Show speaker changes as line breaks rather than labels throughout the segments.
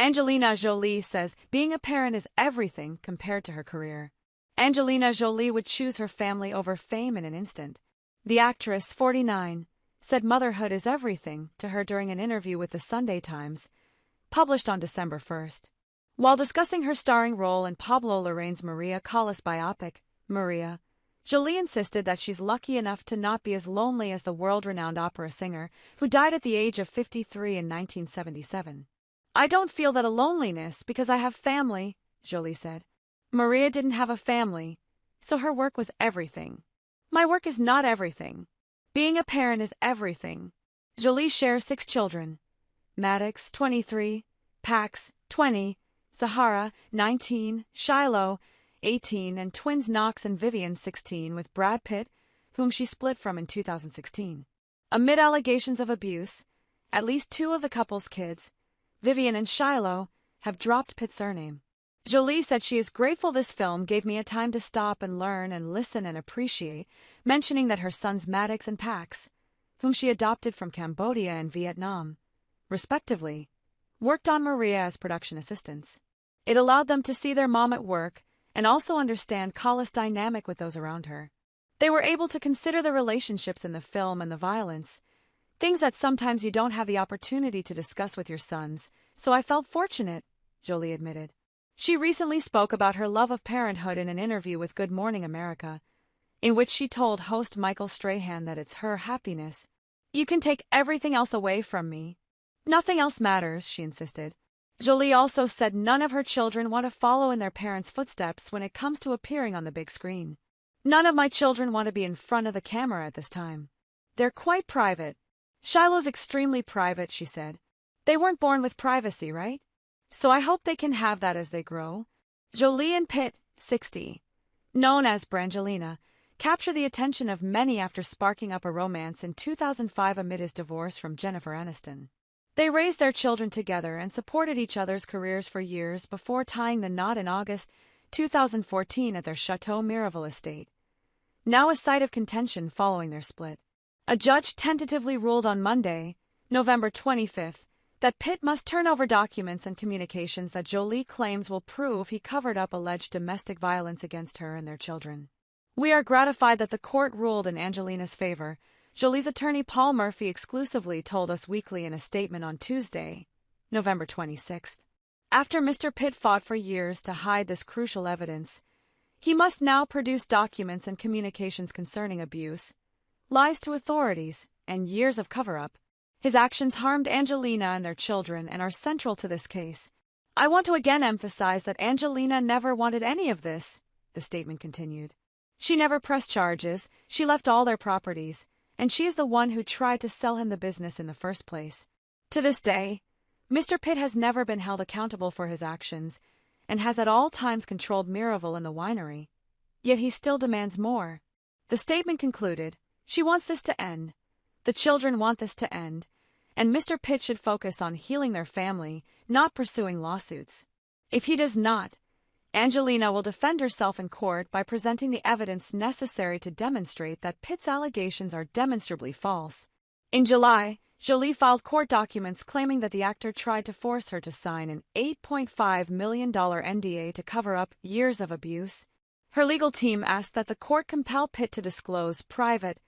Angelina Jolie says being a parent is everything compared to her career. Angelina Jolie would choose her family over fame in an instant. The actress, 49, said motherhood is everything to her during an interview with the Sunday Times, published on December 1st. While discussing her starring role in Pablo Larraín's Maria Callas biopic, Maria, Jolie insisted that she's lucky enough to not be as lonely as the world-renowned opera singer who died at the age of 53 in 1977. "I don't feel that a loneliness because I have family," Jolie said. Maria didn't have a family, so her work was everything. "My work is not everything. Being a parent is everything." Jolie shares 6 children: Maddox, 23, Pax, 20, Zahara, 19, Shiloh, 18, and twins Knox and Vivienne, 16, with Brad Pitt, whom she split from in 2016. Amid allegations of abuse, at least 2 of the couple's kids, Vivienne and Shiloh, have dropped Pitt's surname. Jolie said she is grateful this film gave me a time to stop and learn and listen and appreciate, mentioning that her sons Maddox and Pax, whom she adopted from Cambodia and Vietnam, respectively, worked on Maria as production assistants. It allowed them to see their mom at work and also understand Callas' dynamic with those around her. They were able to consider the relationships in the film and the violence, things that sometimes you don't have the opportunity to discuss with your sons, so I felt fortunate, Jolie admitted. She recently spoke about her love of parenthood in an interview with Good Morning America, in which she told host Michael Strahan that it's her happiness. "You can take everything else away from me. Nothing else matters," she insisted. Jolie also said none of her children want to follow in their parents' footsteps when it comes to appearing on the big screen. "None of my children want to be in front of the camera at this time. They're quite private. Shiloh's extremely private," she said. "They weren't born with privacy, right? So I hope they can have that as they grow." Jolie and Pitt, 60, known as Brangelina, capture the attention of many after sparking up a romance in 2005 amid his divorce from Jennifer Aniston. They raised their children together and supported each other's careers for years before tying the knot in August 2014 at their Chateau Miraval estate, now a site of contention following their split. A judge tentatively ruled on Monday, November 25, that Pitt must turn over documents and communications that Jolie claims will prove he covered up alleged domestic violence against her and their children. "We are gratified that the court ruled in Angelina's favor," Jolie's attorney Paul Murphy exclusively told Us Weekly in a statement on Tuesday, November 26. After Mr. Pitt fought for years to hide this crucial evidence, he must now produce documents and communications concerning abuse, lies to authorities, and years of cover-up. His actions harmed Angelina and their children and are central to this case. "I want to again emphasize that Angelina never wanted any of this," the statement continued. "She never pressed charges, she left all their properties, and she is the one who tried to sell him the business in the first place. To this day, Mr. Pitt has never been held accountable for his actions and has at all times controlled Miraval and the winery. Yet he still demands more." The statement concluded, "She wants this to end. The children want this to end, and Mr. Pitt should focus on healing their family, not pursuing lawsuits. If he does not, Angelina will defend herself in court by presenting the evidence necessary to demonstrate that Pitt's allegations are demonstrably false." In July, Jolie filed court documents claiming that the actor tried to force her to sign an $8.5 million NDA to cover up years of abuse. Her legal team asked that the court compel Pitt to disclose private,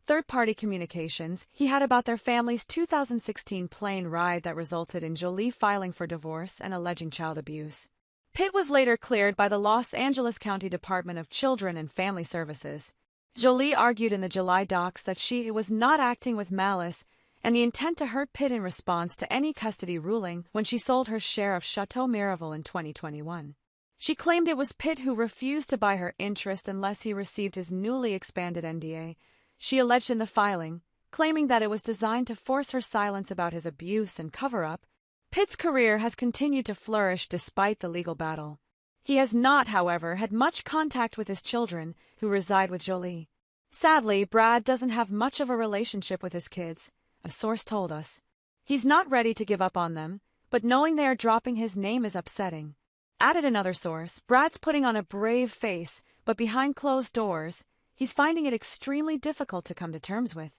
third-party communications he had about their family's 2016 plane ride that resulted in Jolie filing for divorce and alleging child abuse. Pitt was later cleared by the Los Angeles County Department of Children and Family Services. Jolie argued in the July docs that she was not acting with malice and the intent to hurt Pitt in response to any custody ruling when she sold her share of Chateau Miraval in 2021. She claimed it was Pitt who refused to buy her interest unless he received his newly expanded NDA. She alleged in the filing, claiming that it was designed to force her silence about his abuse and cover-up. Pitt's career has continued to flourish despite the legal battle. He has not, however, had much contact with his children, who reside with Jolie. "Sadly, Brad doesn't have much of a relationship with his kids," a source told us. "He's not ready to give up on them, but knowing they are dropping his name is upsetting." Added another source, "Brad's putting on a brave face, but behind closed doors, he's finding it extremely difficult to come to terms with."